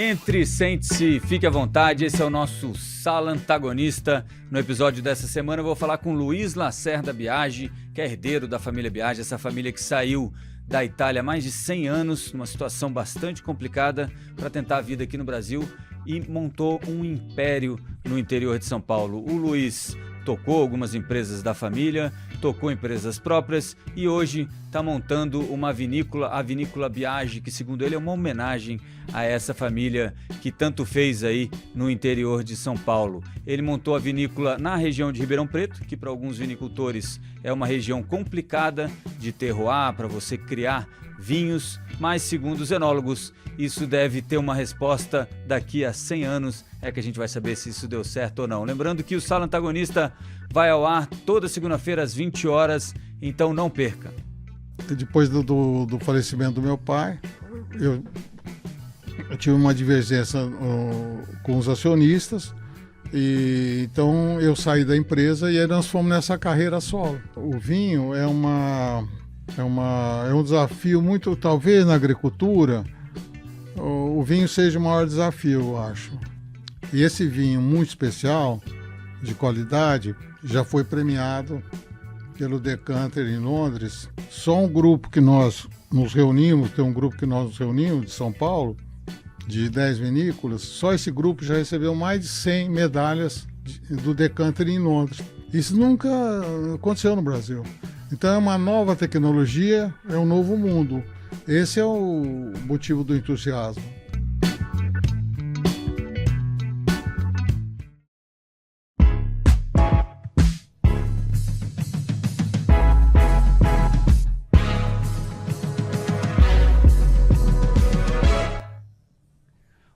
Entre, sente-se, fique à vontade, esse é o nosso Sala Antagonista. No episódio dessa semana eu vou falar com Luiz Lacerda Biagi, que é herdeiro da família Biagi, essa família que saiu da Itália há mais de 100 anos, numa situação bastante complicada, para tentar a vida aqui no Brasil e montou um império no interior de São Paulo. O Luiz tocou algumas empresas da família, tocou empresas próprias e hoje está montando uma vinícola, a Vinícola Biagi, que segundo ele é uma homenagem a essa família que tanto fez aí no interior de São Paulo. Ele montou a vinícola na região de Ribeirão Preto, que para alguns vinicultores é uma região complicada de terroir, para você criar vinhos, mas segundo os enólogos, isso deve ter uma resposta daqui a 100 anos, é que a gente vai saber se isso deu certo ou não. Lembrando que o Sala Antagonista vai ao ar toda segunda-feira às 20 horas, então não perca. Depois do falecimento do meu pai, eu tive uma divergência com os acionistas, e então eu saí da empresa e aí nós fomos nessa carreira solo. O vinho é um desafio muito, talvez na agricultura, o vinho seja o maior desafio, eu acho. E esse vinho muito especial, de qualidade, já foi premiado pelo Decanter em Londres. Só um grupo que nós nos reunimos, tem um grupo que nós nos reunimos de São Paulo, de 10 vinícolas, só esse grupo já recebeu mais de 100 medalhas do Decanter em Londres. Isso nunca aconteceu no Brasil. Então é uma nova tecnologia, é um novo mundo. Esse é o motivo do entusiasmo.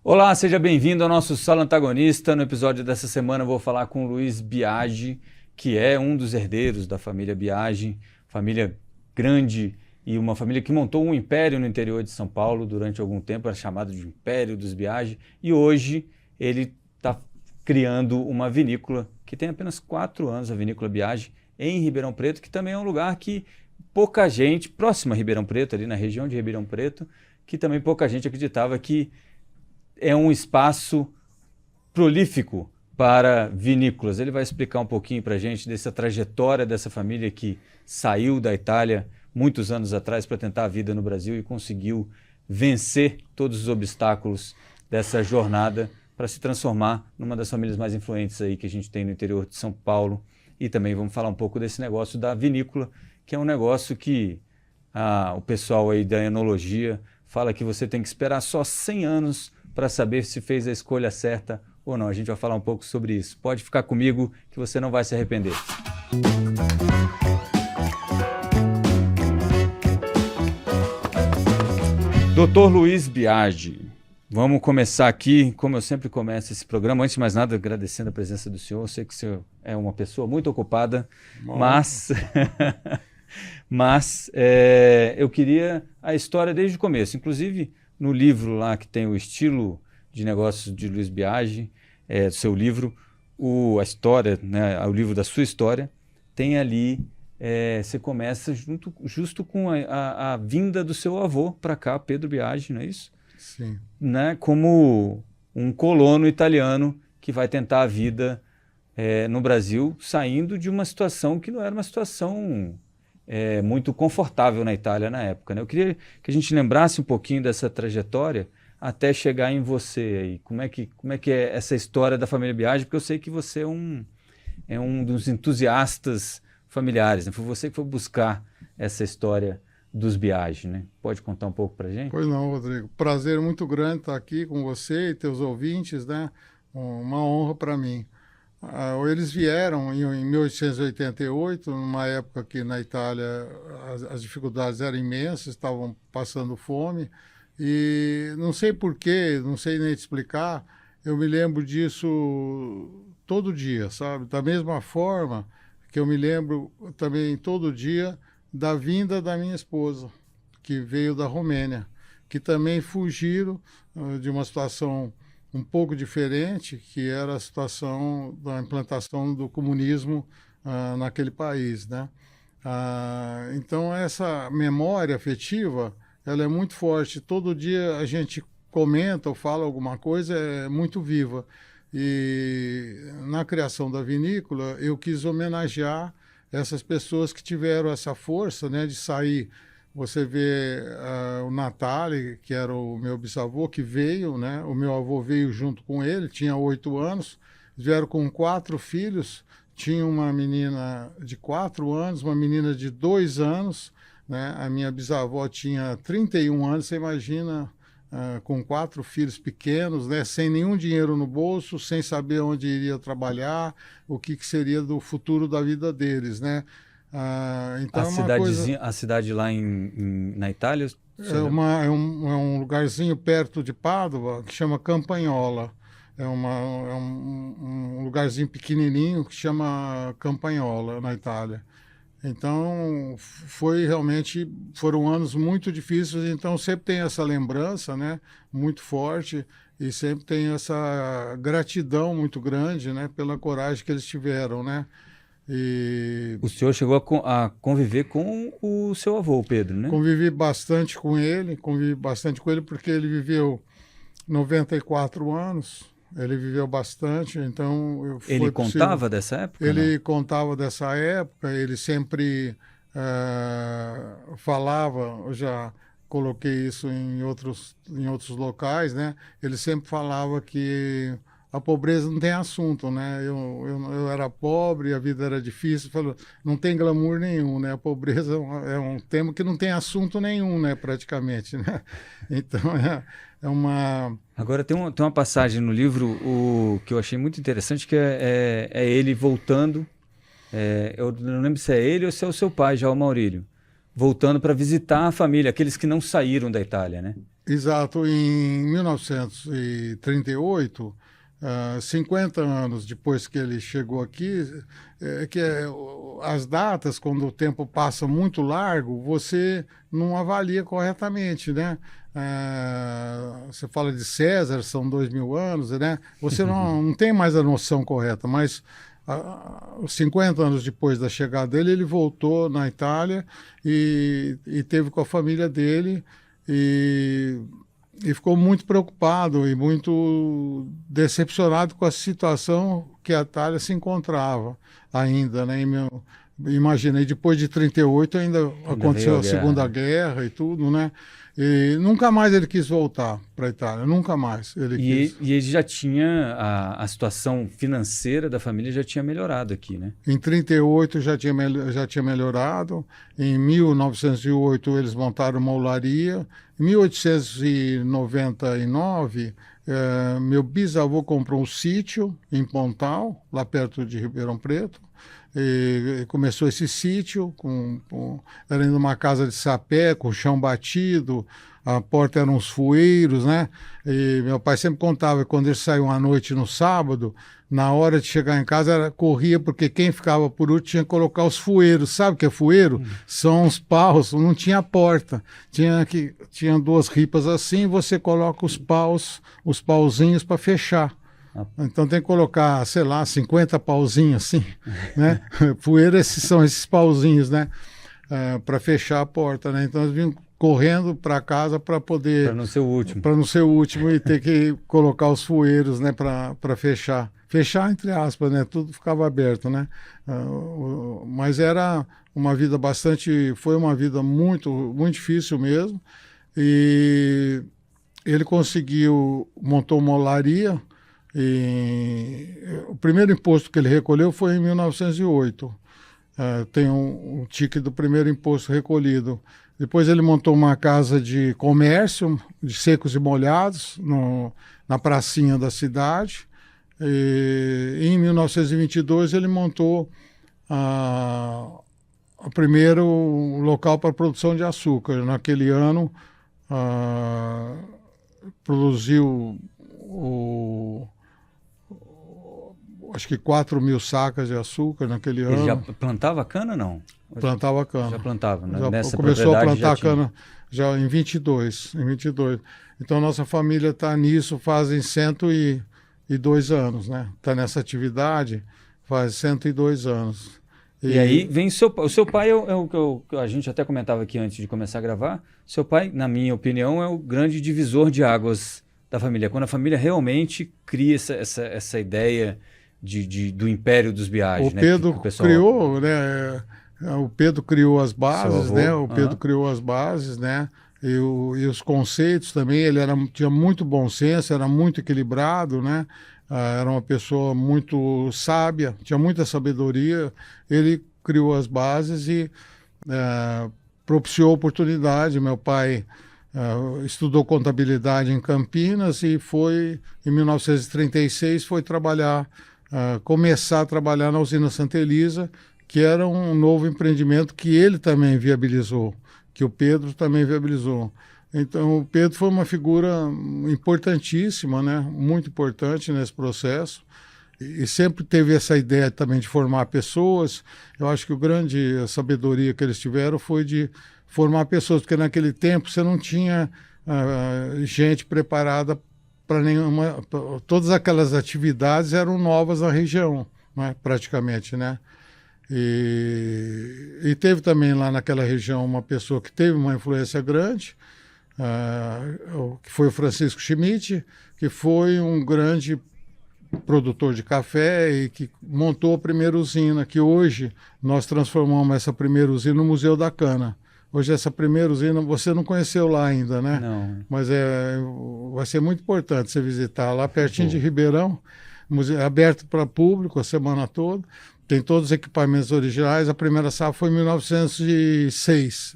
Olá, seja bem-vindo ao nosso Sala Antagonista. No episódio dessa semana eu vou falar com o Luiz Biagi, que é um dos herdeiros da família Biagi, família grande e uma família que montou um império no interior de São Paulo durante algum tempo, era chamado de Império dos Biagi, e hoje ele está criando uma vinícola que tem apenas 4 anos, a Vinícola Biagi, em Ribeirão Preto, que também é um lugar que pouca gente, próximo a Ribeirão Preto, ali na região de Ribeirão Preto, que também pouca gente acreditava que é um espaço prolífico para vinícolas. Ele vai explicar um pouquinho para a gente dessa trajetória dessa família que saiu da Itália muitos anos atrás para tentar a vida no Brasil e conseguiu vencer todos os obstáculos dessa jornada para se transformar numa das famílias mais influentes aí que a gente tem no interior de São Paulo. E também vamos falar um pouco desse negócio da vinícola, que é um negócio que o pessoal aí da enologia fala que você tem que esperar só 100 anos para saber se fez a escolha certa ou não. A gente vai falar um pouco sobre isso. Pode ficar comigo que você não vai se arrepender. Dr. Luiz Biagi, vamos começar aqui, como eu sempre começo esse programa. Antes de mais nada, agradecendo a presença do senhor. Eu sei que o senhor é uma pessoa muito ocupada, mas eu queria a história desde o começo. Inclusive, no livro lá que tem o estilo de negócios de Luiz Biagi, seu livro, a história, né, o livro da sua história, tem ali, você começa justo com a vinda do seu avô para cá, Pedro Biagi, não é isso? Sim. Né, como um colono italiano que vai tentar a vida no Brasil, saindo de uma situação que não era uma situação muito confortável na Itália na época, né? Eu queria que a gente lembrasse um pouquinho dessa trajetória até chegar em você aí. Como é que é essa história da família Biagi? Porque eu sei que você é um dos entusiastas familiares, né? Foi você que foi buscar essa história dos Biagi, né? Pode contar um pouco pra gente? Pois não, Rodrigo. Prazer muito grande estar aqui com você e teus ouvintes, né? Uma honra para mim. Eles vieram em 1888, numa época que na Itália as dificuldades eram imensas, estavam passando fome, e não sei porquê, não sei nem te explicar, eu me lembro disso todo dia, sabe? Da mesma forma que eu me lembro também todo dia da vinda da minha esposa, que veio da Romênia, que também fugiram de uma situação um pouco diferente, que era a situação da implantação do comunismo naquele país, né? Então, essa memória afetiva, ela é muito forte. Todo dia a gente comenta ou fala alguma coisa é muito viva. E na criação da vinícola, eu quis homenagear essas pessoas que tiveram essa força, né, de sair. Você vê o Natali, que era o meu bisavô, que veio, né, o meu avô veio junto com ele, tinha 8 anos, vieram com 4 filhos, tinha uma menina de 4 anos, uma menina de 2 anos, né, a minha bisavó tinha 31 anos, você imagina, com 4 filhos pequenos, né, sem nenhum dinheiro no bolso, sem saber onde iria trabalhar, o que seria do futuro da vida deles, né? Então A cidade lá na Itália? É um lugarzinho perto de Pádua que chama Campagnola. É um lugarzinho pequenininho que chama Campagnola, na Itália. Então, foram anos muito difíceis, então sempre tem essa lembrança, né, muito forte, e sempre tem essa gratidão muito grande, né, pela coragem que eles tiveram, né. E o senhor chegou a conviver com o seu avô, Pedro, né? convivi bastante com ele porque ele viveu 94 anos, ele viveu bastante, então... Ele contava dessa época? Ele contava dessa época, ele sempre falava, eu já coloquei isso em outros locais, né? Ele sempre falava que a pobreza não tem assunto, né? Eu era pobre, a vida era difícil, falou, não tem glamour nenhum, né? A pobreza é um tema que não tem assunto nenhum, né? Praticamente, né? Então, é uma... Agora, tem uma passagem no livro que eu achei muito interessante, que é ele voltando, eu não lembro se é ele ou se é o seu pai, já o Maurílio, voltando para visitar a família, aqueles que não saíram da Itália, né? Exato. Em 1938, 50 anos depois que ele chegou aqui, as datas, quando o tempo passa muito largo, você não avalia corretamente, né? Você fala de César, são 2000 anos, né? Você não tem mais a noção correta, mas 50 anos depois da chegada dele, ele voltou na Itália e teve com a família dele e ficou muito preocupado e muito decepcionado com a situação que a Itália se encontrava ainda, né? Imaginei, depois de 38 ainda aconteceu a Segunda Guerra e tudo, né? E nunca mais ele quis voltar para a Itália, nunca mais ele quis. E ele já tinha, a situação financeira da família já tinha melhorado aqui, né? Em 38 já tinha melhorado, em 1908 eles montaram uma olaria, em 1899 meu bisavô comprou um sítio em Pontal, lá perto de Ribeirão Preto, e começou esse sítio, era ainda uma casa de sapé, com chão batido, a porta eram uns fueiros, né? E meu pai sempre contava que quando eles saíam à noite no sábado, na hora de chegar em casa, corria, porque quem ficava por último tinha que colocar os fueiros. Sabe o que é fueiro? São os paus, não tinha porta. Tinha 2 ripas assim, você coloca os pauzinhos para fechar. Então tem que colocar, sei lá, 50 pauzinhos assim, né? Fueiro, são esses pauzinhos, né? Para fechar a porta, né? Então eles vinham correndo para casa para poder... Para não ser o último. Para não ser o último e ter que colocar os fueiros, né? Para fechar. Fechar, entre aspas, né? Tudo ficava aberto, né? Mas era uma vida foi uma vida muito, muito difícil mesmo. E ele montou uma olaria. O primeiro imposto que ele recolheu foi em 1908. Tem um tique do primeiro imposto recolhido. Depois ele montou uma casa de comércio, de secos e molhados, na pracinha da cidade. E em 1922 ele montou o primeiro local para produção de açúcar. Naquele ano produziu acho que 4.000 sacas de açúcar naquele ano. Ele já plantava cana, não? Plantava cana. Já plantava, né? Já Nessa começou a plantar já cana já em 22. Então, nossa família está nisso fazem 102 anos, né? Está nessa atividade faz 102 anos. E aí vem o seu pai é o que a gente até comentava aqui antes de começar a gravar. Seu pai, na minha opinião, é o grande divisor de águas da família. Quando a família realmente cria essa ideia do império dos Biagi, O né? Pedro Que o pessoal... criou, né? O Pedro criou as bases, avô, né? O Pedro criou as bases, né? E os conceitos também. Ele tinha muito bom senso, era muito equilibrado, né? Era uma pessoa muito sábia, tinha muita sabedoria. Ele criou as bases e propiciou oportunidade. Meu pai estudou contabilidade em Campinas e foi, em 1936, foi começar a trabalhar na usina Santa Elisa, que era um novo empreendimento que ele também viabilizou, que o Pedro também viabilizou. Então, o Pedro foi uma figura importantíssima, né? Muito importante nesse processo, e sempre teve essa ideia também de formar pessoas. Eu acho que a sabedoria que eles tiveram foi de formar pessoas, porque naquele tempo você não tinha gente preparada para nenhuma... Todas aquelas atividades eram novas na região, né? Praticamente, né? E teve também lá naquela região uma pessoa que teve uma influência grande, que foi o Francisco Schmidt, que foi um grande produtor de café e que montou a primeira usina, que hoje nós transformamos essa primeira usina no Museu da Cana. Hoje essa primeira usina, você não conheceu lá ainda, né? Não. Mas vai ser muito importante você visitar lá pertinho de Ribeirão, aberto para público a semana toda. Tem todos os equipamentos originais. A primeira safra foi em 1906.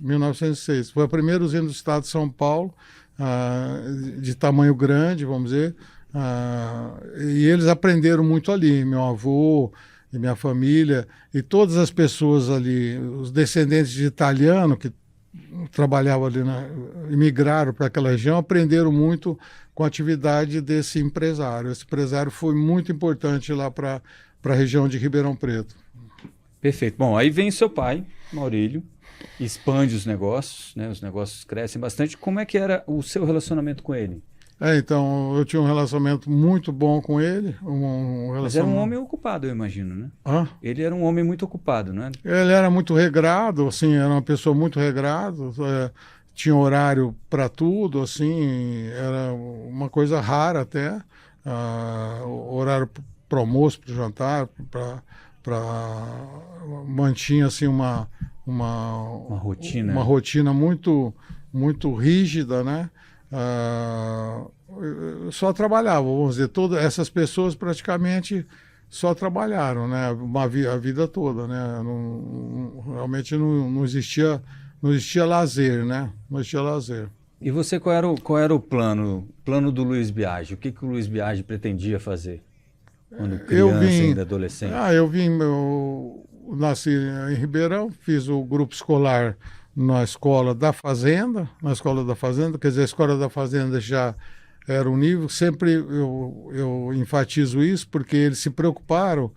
Foi a primeira usina do estado de São Paulo, de tamanho grande, vamos dizer. E eles aprenderam muito ali, meu avô e minha família, e todas as pessoas ali, os descendentes de italiano que trabalhavam ali, imigraram para aquela região, aprenderam muito com a atividade desse empresário. Esse empresário foi muito importante lá para a região de Ribeirão Preto. Perfeito. Bom, aí vem seu pai, Maurílio, expande os negócios, né? Os negócios crescem bastante. Como é que era o seu relacionamento com ele? Então, eu tinha um relacionamento muito bom com ele. Mas era um homem ocupado, eu imagino, né? Ele era um homem muito ocupado, não é? Ele era muito regrado, assim, era uma pessoa muito regrada, tinha horário para tudo, assim, era uma coisa rara até, horário para almoço, para jantar, mantinha assim uma rotina, uma rotina muito muito rígida, né? Só trabalhavam, vamos dizer, todas essas pessoas praticamente só trabalharam, né? A vida toda, né? Realmente não existia lazer, né? Não existia lazer. E você, qual era o plano do Luiz Biagi? O que o Luiz Biagi pretendia fazer quando criança, ainda adolescente? Eu nasci em Ribeirão, fiz o grupo escolar na Escola da Fazenda, quer dizer, a Escola da Fazenda já era um nível, sempre eu enfatizo isso, porque eles se preocuparam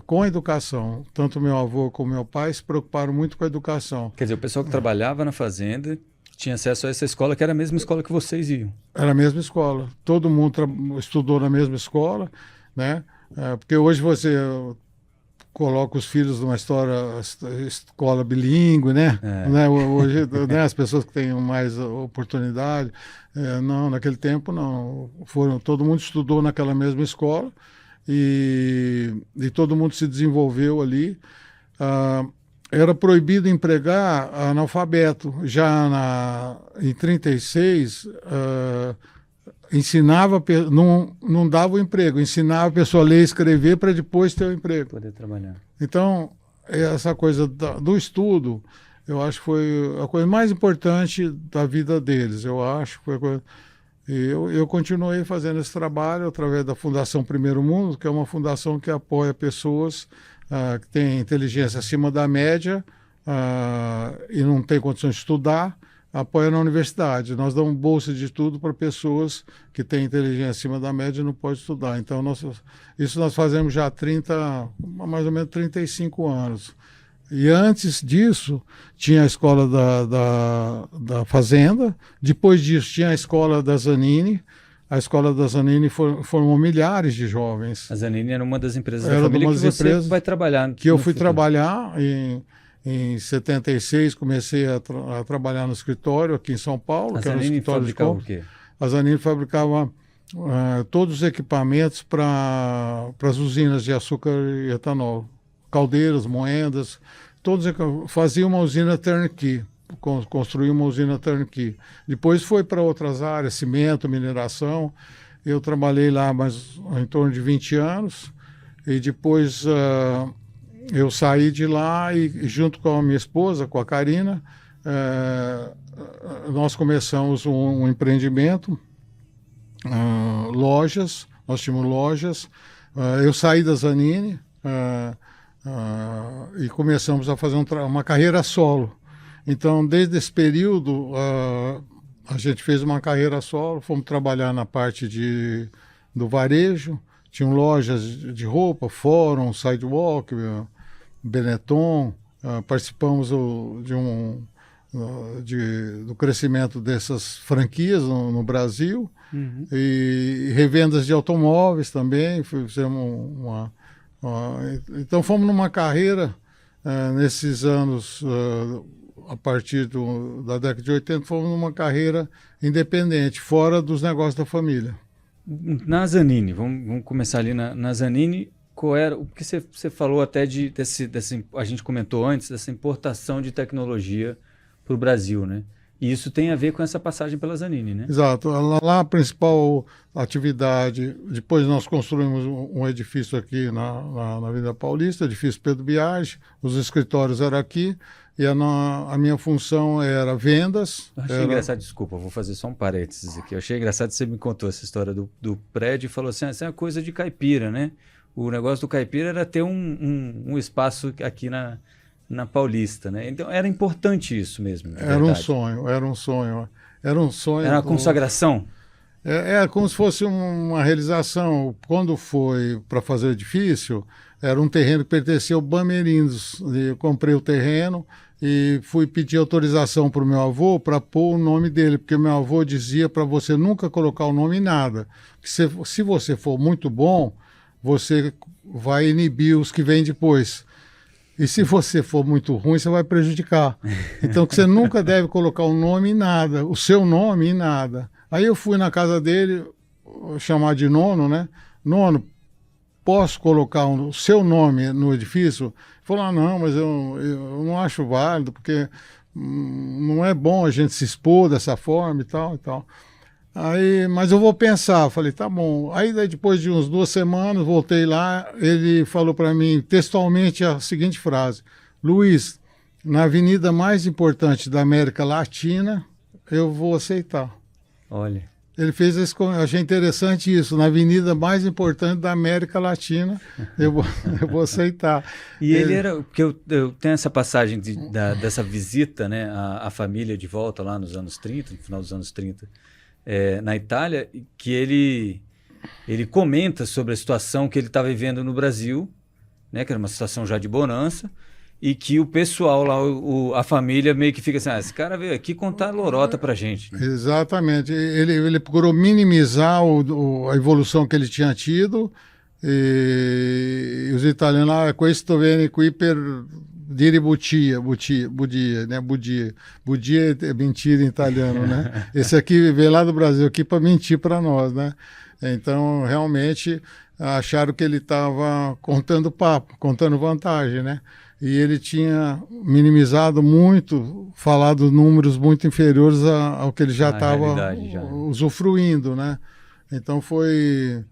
com a educação, tanto meu avô como meu pai se preocuparam muito com a educação. Quer dizer, o pessoal que trabalhava na fazenda tinha acesso a essa escola, que era a mesma escola que vocês iam. Era a mesma escola, todo mundo estudou na mesma escola, né? Porque hoje você coloca os filhos numa escola bilíngue, né? Hoje, né, as pessoas que têm mais oportunidade, não, naquele tempo não. Todo mundo estudou naquela mesma escola e todo mundo se desenvolveu ali. Era proibido empregar analfabeto. Já em 1936, não dava o emprego, ensinava a pessoa a ler e escrever para depois ter o emprego. Poder trabalhar. Então, essa coisa do estudo, eu acho que foi a coisa mais importante da vida deles, eu acho. Eu continuei fazendo esse trabalho através da Fundação Primeiro Mundo, que é uma fundação que apoia pessoas que têm inteligência acima da média e não têm condições de estudar, apoia na universidade. Nós damos bolsa de estudo para pessoas que têm inteligência acima da média e não podem estudar. Então, isso nós fazemos já há mais ou menos 35 anos. E antes disso, tinha a escola da Fazenda, depois disso tinha a escola da Zanini, a escola da Zanini formou milhares de jovens. A Zanini era uma das empresas da família que você vai trabalhar. Que eu fui trabalhar em 76, comecei a trabalhar no escritório aqui em São Paulo. A Zanini fabricava o quê? A Zanini fabricava todos os equipamentos para as usinas de açúcar e etanol. Caldeiras, moendas, fazia uma usina turnkey, construía uma usina turnkey. Depois foi para outras áreas, cimento, mineração. Eu trabalhei lá em torno de 20 anos e depois eu saí de lá e junto com a minha esposa, com a Karina, nós começamos um empreendimento, lojas, nós tínhamos lojas. Eu saí da Zanini e começamos a fazer uma carreira solo. Então, desde esse período, a gente fez uma carreira solo, fomos trabalhar na parte do varejo, tinham lojas de roupa, Fórum, Sidewalk, Benetton, participamos do crescimento dessas franquias no Brasil, e revendas de automóveis também, fizemos então fomos numa carreira nesses anos, a partir da década de 80, fomos numa carreira independente, fora dos negócios da família. Na Zanini, vamos começar ali na Zanini. Qual era, porque você falou até a gente comentou antes, dessa importação de tecnologia para o Brasil, né? E isso tem a ver com essa passagem pela Zanini, né? Exato. Lá a principal atividade, depois nós construímos um edifício aqui na Avenida Paulista, edifício Pedro Biagi, os escritórios eram aqui, e a minha função era vendas. Eu achei engraçado, desculpa, vou fazer só um parênteses aqui. Eu achei engraçado que você me contou essa história do prédio e falou assim, essa é uma coisa de caipira, né? O negócio do caipira era ter um espaço aqui na Paulista, né? Então era importante isso mesmo. Era um sonho. Era uma consagração? É como se fosse uma realização. Quando foi para fazer o edifício, era um terreno que pertencia ao Bamerindos. Eu comprei o terreno e fui pedir autorização para o meu avô para pôr o nome dele, porque meu avô dizia para você nunca colocar o nome em nada. Se você for muito bom, você vai inibir os que vêm depois. E se você for muito ruim, você vai prejudicar. Então, que você nunca deve colocar o nome em nada, o seu nome em nada. Aí eu fui na casa dele, chamar de Nono, né? Nono, posso colocar o seu nome no edifício? Ele falou, não, mas eu não acho válido, porque não é bom a gente se expor dessa forma e tal e tal. Aí, mas eu vou pensar, falei, tá bom. Aí depois de umas 2 semanas, voltei lá, ele falou para mim textualmente a seguinte frase: Luiz, na avenida mais importante da América Latina, eu vou aceitar. Olha. Ele fez isso, eu achei interessante isso, na avenida mais importante da América Latina, eu vou aceitar. E ele era, porque eu tenho essa passagem dessa visita, né, à família de volta lá nos anos 30, no final dos anos 30, na Itália, que ele comenta sobre a situação que ele estava vivendo no Brasil, né, que era uma situação já de bonança, e que o pessoal lá, a família meio que fica assim, esse cara veio aqui contar lorota pra gente. Né? Exatamente. Ele procurou minimizar a evolução que ele tinha tido, e os italianos, questo viene qui per dire bugia, né? Bugia é mentira em italiano, né? Esse aqui veio lá do Brasil aqui para mentir para nós, né? Então, realmente, acharam que ele estava contando papo, contando vantagem, né? E ele tinha minimizado muito, falado números muito inferiores ao que ele já estava usufruindo, né? Então foi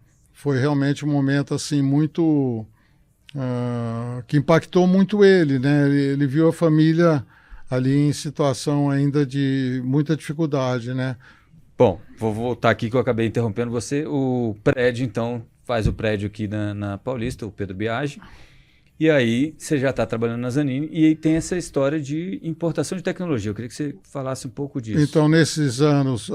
realmente um momento assim muito que impactou muito ele, né? Ele viu a família ali em situação ainda de muita dificuldade, né? Bom, vou voltar aqui que eu acabei interrompendo você. O prédio, então, faz o prédio aqui na Paulista, o Pedro Biagi. E aí você já está trabalhando na Zanini e aí tem essa história de importação de tecnologia. Eu queria que você falasse um pouco disso. Então, nesses anos,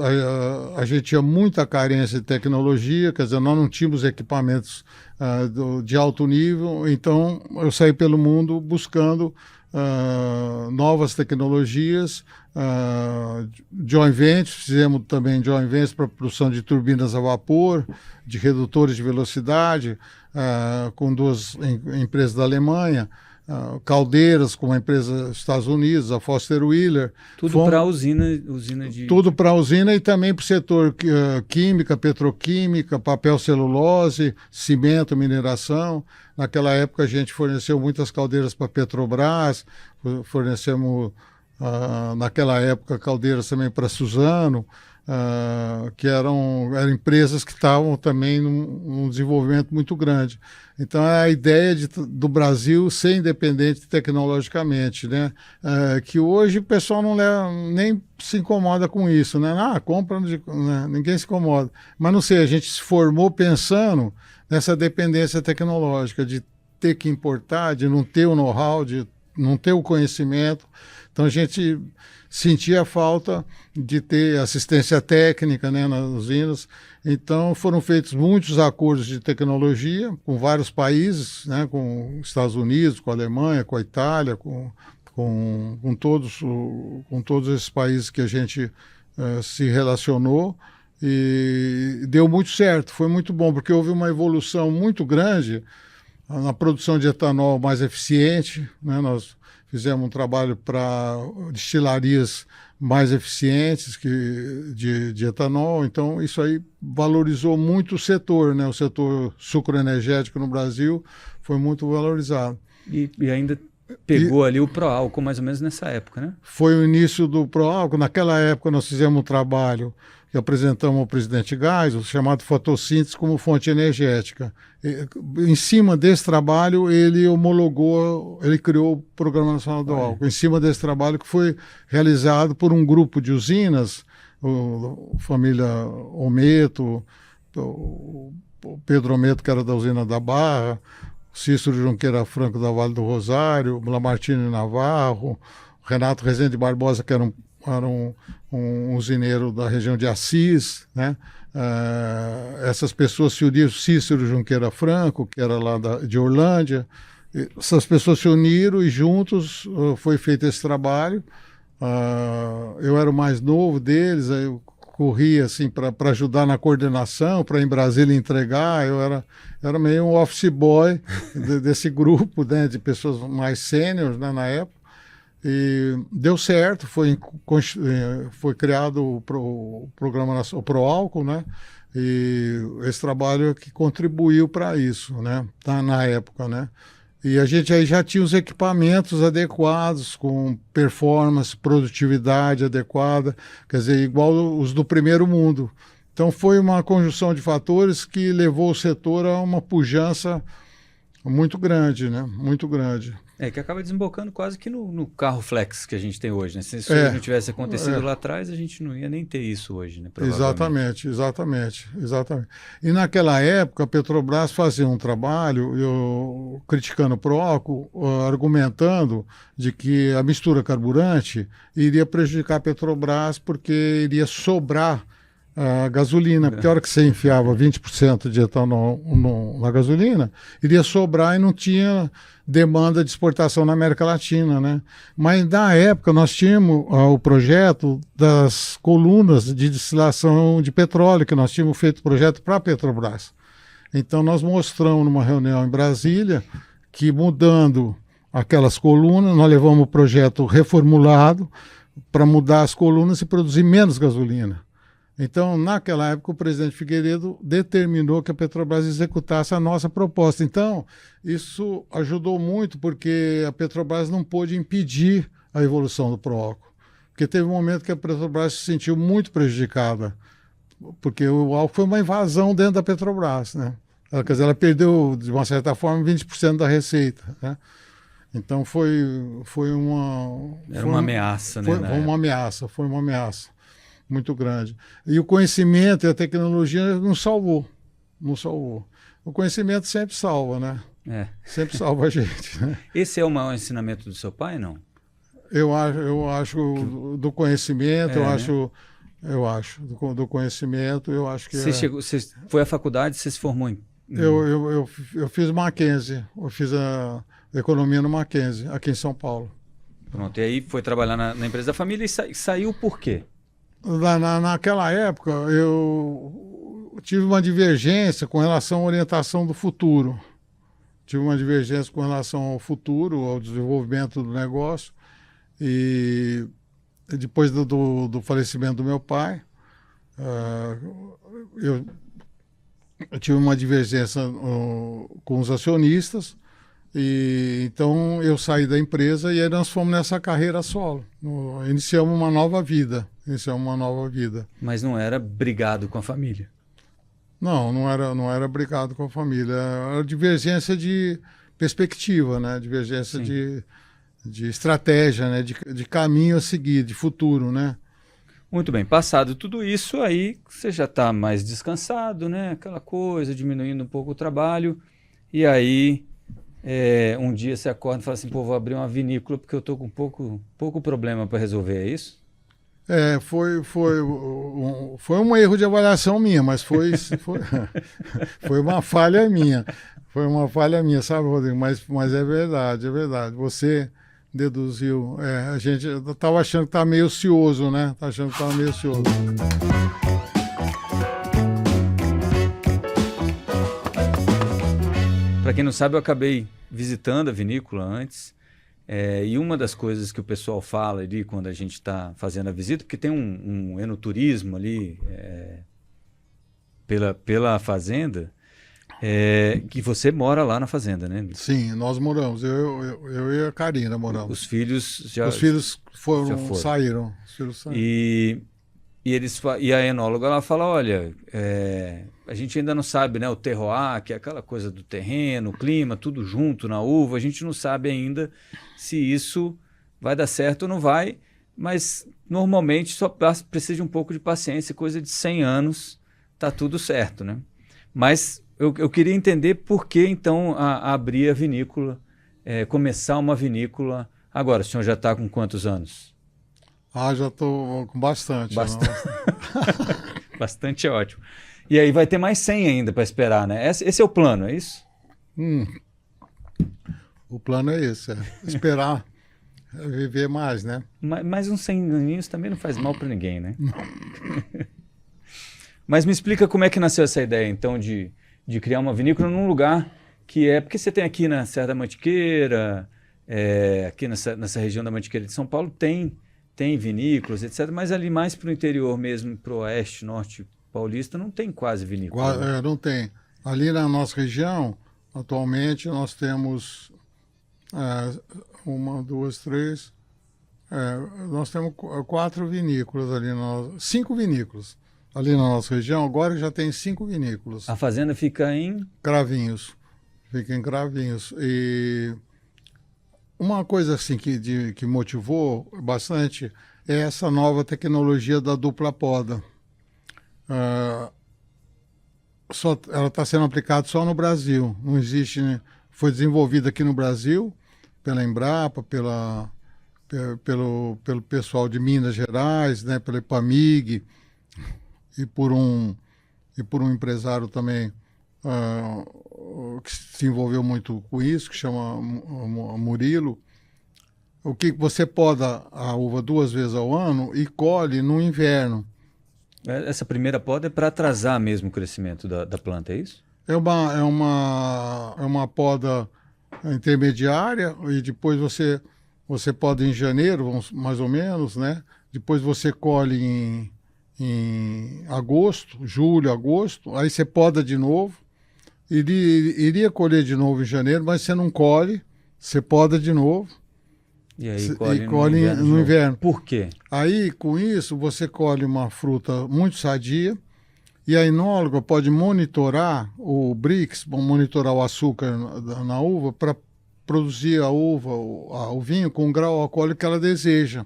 a gente tinha muita carência de tecnologia, quer dizer, nós não tínhamos equipamentos de alto nível, então eu saí pelo mundo buscando novas tecnologias joint ventures, fizemos também joint ventures para produção de turbinas a vapor, de redutores de velocidade, com duas empresas da Alemanha, caldeiras com uma empresa dos Estados Unidos, a Foster Wheeler. Tudo para a usina de... Tudo para a usina e também para o setor química, petroquímica, papel celulose, cimento, mineração. Naquela época a gente forneceu muitas caldeiras para a Petrobras, fornecemos, naquela época, caldeiras também para a Suzano, que eram empresas que estavam também num desenvolvimento muito grande. Então, é a ideia do Brasil ser independente tecnologicamente, né? Que hoje o pessoal nem se incomoda com isso, né? Compra, né? Ninguém se incomoda. Mas não sei, a gente se formou pensando nessa dependência tecnológica, de ter que importar, de não ter o know-how, de não ter o conhecimento. Então, a gente sentia a falta de ter assistência técnica, né, nas usinas. Então, foram feitos muitos acordos de tecnologia com vários países, né, com os Estados Unidos, com a Alemanha, com a Itália, com todos esses países que a gente se relacionou, e deu muito certo, foi muito bom, porque houve uma evolução muito grande na produção de etanol mais eficiente, né. Nós fizemos um trabalho para destilarias mais eficientes de etanol, então isso aí valorizou muito o setor, né? O setor sucroenergético no Brasil foi muito valorizado. E ainda pegou ali o Proálcool mais ou menos nessa época, né? Foi o início do Proálcool. Naquela época nós fizemos um trabalho que apresentamos ao presidente Geisel, chamado fotossíntese como fonte energética. Em cima desse trabalho, ele criou o Programa Nacional do Álcool. Em cima desse trabalho que foi realizado por um grupo de usinas, a família Ometo, o Pedro Ometo, que era da usina da Barra, Cícero Junqueira Franco, da Vale do Rosário, Lamartine Navarro, Renato Rezende Barbosa, que era um usineiro da região de Assis, né? Essas pessoas se uniram, Cícero Junqueira Franco, que era lá de Orlândia, essas pessoas se uniram e juntos foi feito esse trabalho. Eu era o mais novo deles, eu corria assim, para ajudar na coordenação, para em Brasília entregar, eu era meio um office boy desse grupo, né, de pessoas mais sêniores, né, na época. E deu certo, foi criado o programa, o Proálcool, né? E esse trabalho que contribuiu para isso, né? Na época, né? E a gente aí já tinha os equipamentos adequados, com performance, produtividade adequada, quer dizer, igual os do primeiro mundo. Então foi uma conjunção de fatores que levou o setor a uma pujança muito grande, né? Muito grande. Que acaba desembocando quase que no carro flex que a gente tem hoje, né? Se isso não tivesse acontecido lá atrás, a gente não ia nem ter isso hoje, né? Exatamente. E naquela época, a Petrobras fazia um trabalho, criticando o Proálcool, argumentando de que a mistura carburante iria prejudicar a Petrobras porque iria sobrar a gasolina, porque a hora que você enfiava 20% de etanol na gasolina, iria sobrar e não tinha demanda de exportação na América Latina, né? Mas na época nós tínhamos o projeto das colunas de destilação de petróleo, que nós tínhamos feito projeto para a Petrobras. Então nós mostramos numa reunião em Brasília que mudando aquelas colunas, nós levamos o projeto reformulado para mudar as colunas e produzir menos gasolina. Então, naquela época, o presidente Figueiredo determinou que a Petrobras executasse a nossa proposta. Então, isso ajudou muito, porque a Petrobras não pôde impedir a evolução do Proálcool. Porque teve um momento que a Petrobras se sentiu muito prejudicada, porque o álcool foi uma invasão dentro da Petrobras, né? Quer dizer, ela perdeu, de uma certa forma, 20% da receita, né? Então, foi uma... Era uma ameaça, né? Foi uma ameaça muito grande. E o conhecimento e a tecnologia nos salvou. O conhecimento sempre salva, né? Sempre salva a gente, né? Esse é o maior ensinamento do seu pai, não? Eu acho do conhecimento, do conhecimento, eu acho que você foi à faculdade, você se formou em... Eu fiz Mackenzie, eu fiz a economia no Mackenzie, aqui em São Paulo. Pronto, e aí foi trabalhar na empresa da família e saiu por quê? Naquela época, eu tive uma divergência com relação à orientação do futuro. Tive uma divergência com relação ao futuro, ao desenvolvimento do negócio. E depois do falecimento do meu pai, eu tive uma divergência com os acionistas. E então eu saí da empresa e aí nós fomos nessa carreira solo. Iniciamos uma nova vida. Mas não era brigado com a família? Não era brigado com a família. Era divergência de perspectiva, né? Divergência de estratégia, né? De caminho a seguir, de futuro, né? Muito bem, passado tudo isso, aí você já está mais descansado, né? Aquela coisa, diminuindo um pouco o trabalho. E aí, um dia você acorda e fala assim, pô, vou abrir uma vinícola porque eu estou com pouco problema para resolver, é isso? Foi um erro de avaliação minha, mas foi uma falha minha. Foi uma falha minha, sabe, Rodrigo? Mas é verdade, é verdade. Você deduziu. A gente estava achando que estava meio ocioso, né? Tá achando que estava meio ocioso. Para quem não sabe, eu acabei visitando a vinícola antes. E uma das coisas que o pessoal fala ali quando a gente está fazendo a visita, porque tem um enoturismo ali pela fazenda, que você mora lá na fazenda, né? Sim, nós moramos. Eu e a Karina moramos. Os filhos saíram. E a enóloga ela fala, olha, a gente ainda não sabe, né, o terroir, que é aquela coisa do terreno, o clima, tudo junto na uva, a gente não sabe ainda se isso vai dar certo ou não vai, mas normalmente só precisa de um pouco de paciência, coisa de 100 anos, tá tudo certo, né? Mas eu queria entender por que então abrir a vinícola, começar uma vinícola agora. O senhor já está com quantos anos? Já estou com bastante. Bastante é ótimo. E aí vai ter mais 100 ainda para esperar, né? Esse é o plano, é isso? O plano é esse, esperar viver mais, né? Mas uns 100 aninhos também não faz mal para ninguém, né? Mas me explica como é que nasceu essa ideia, então, de criar uma vinícola num lugar que porque você tem aqui na Serra da Mantiqueira, aqui nessa região da Mantiqueira de São Paulo, tem vinícolas, etc. Mas ali mais para o interior mesmo, para o oeste, norte paulista, não tem quase vinícola. Não tem. Ali na nossa região, atualmente, nós temos 1, 2, 3... nós temos 4 vinícolas ali, 5 vinícolas ali na nossa região. Agora já tem 5 vinícolas. A fazenda fica em? Cravinhos. Fica em Cravinhos. E uma coisa assim que motivou bastante é essa nova tecnologia da dupla poda. Ela está sendo aplicada só no Brasil. Não existe, né? Foi desenvolvida aqui no Brasil pela Embrapa, pelo pessoal de Minas Gerais, né? Pela Epamig e por um empresário também que se envolveu muito com isso, que chama Murilo. O que você poda a uva 2 vezes ao ano e colhe no inverno. Essa primeira poda é para atrasar mesmo o crescimento da planta, é isso? É uma poda intermediária e depois você poda em janeiro, mais ou menos, né? Depois você colhe em agosto, julho, agosto, aí você poda de novo. Iria colher de novo em janeiro, mas você não colhe, você poda de novo. E aí colhe no inverno. Por quê? Aí, com isso, você colhe uma fruta muito sadia e a enóloga pode monitorar o Brix, monitorar o açúcar na uva para produzir a uva, o vinho com o grau alcoólico que ela deseja.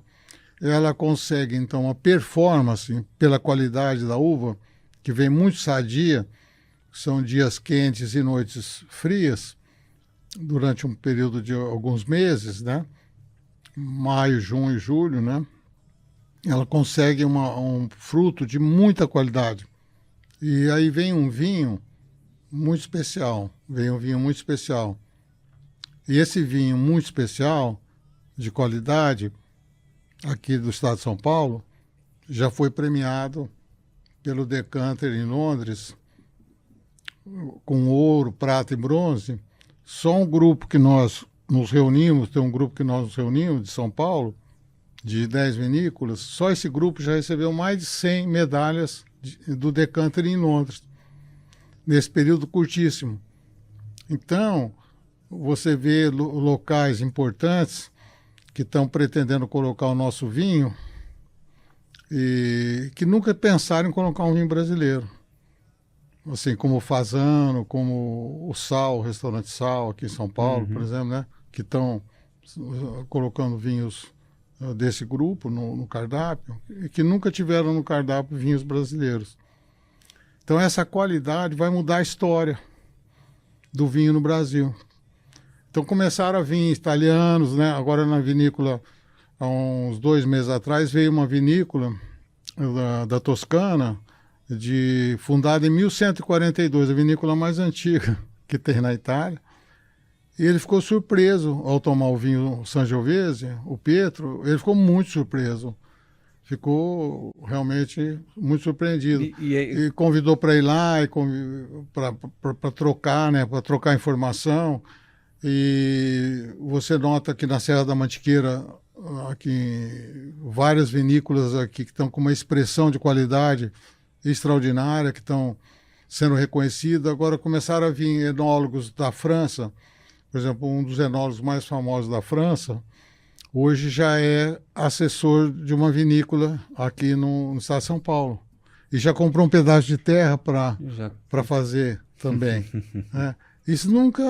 Ela consegue, então, a performance pela qualidade da uva, que vem muito sadia, são dias quentes e noites frias, durante um período de alguns meses, né? Maio, junho e julho, né? Ela consegue um fruto de muita qualidade. E aí vem um vinho muito especial. E esse vinho muito especial, de qualidade aqui do estado de São Paulo, já foi premiado pelo Decanter em Londres, com ouro, prata e bronze. Só um grupo que nós nos reunimos, tem um grupo que nós nos reunimos de São Paulo, de 10 vinícolas, só esse grupo já recebeu mais de 100 medalhas do Decanter em Londres, nesse período curtíssimo. Então, você vê locais importantes que estão pretendendo colocar o nosso vinho e que nunca pensaram em colocar um vinho brasileiro. Assim, como o Fasano, como o Sal, o restaurante Sal aqui em São Paulo, por exemplo, né? Que estão colocando vinhos desse grupo no cardápio e que nunca tiveram no cardápio vinhos brasileiros. Então essa qualidade vai mudar a história do vinho no Brasil. Então começaram a vir italianos, né? Agora na vinícola, há uns 2 meses atrás, veio uma vinícola da Toscana, fundada em 1142, a vinícola mais antiga que tem na Itália. E ele ficou surpreso ao tomar o vinho Sangiovese, o Pietro, ele ficou muito surpreso. Ficou realmente muito surpreendido. E convidou para ir lá para trocar, né, para trocar informação. E você nota que na Serra da Mantiqueira, aqui, várias vinícolas aqui que estão com uma expressão de qualidade extraordinária, que estão sendo reconhecidas. Agora começaram a vir enólogos da França, por exemplo, um dos enólogos mais famosos da França, hoje já é assessor de uma vinícola aqui no estado de São Paulo. E já comprou um pedaço de terra para fazer também. Né? Isso nunca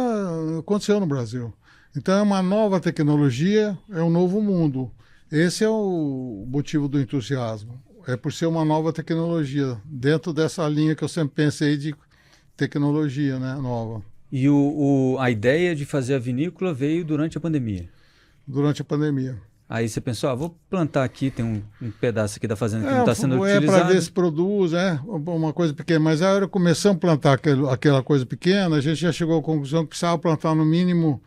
aconteceu no Brasil. Então é uma nova tecnologia, é um novo mundo. Esse é o motivo do entusiasmo. É por ser uma nova tecnologia, dentro dessa linha que eu sempre pensei de tecnologia, né, nova. E a ideia de fazer a vinícola veio durante a pandemia? Durante a pandemia. Aí você pensou, vou plantar aqui, tem um pedaço aqui da fazenda que não está sendo utilizado. Para ver se produz, uma coisa pequena. Mas a hora que começamos a plantar aquela coisa pequena, a gente já chegou à conclusão que precisava plantar no mínimo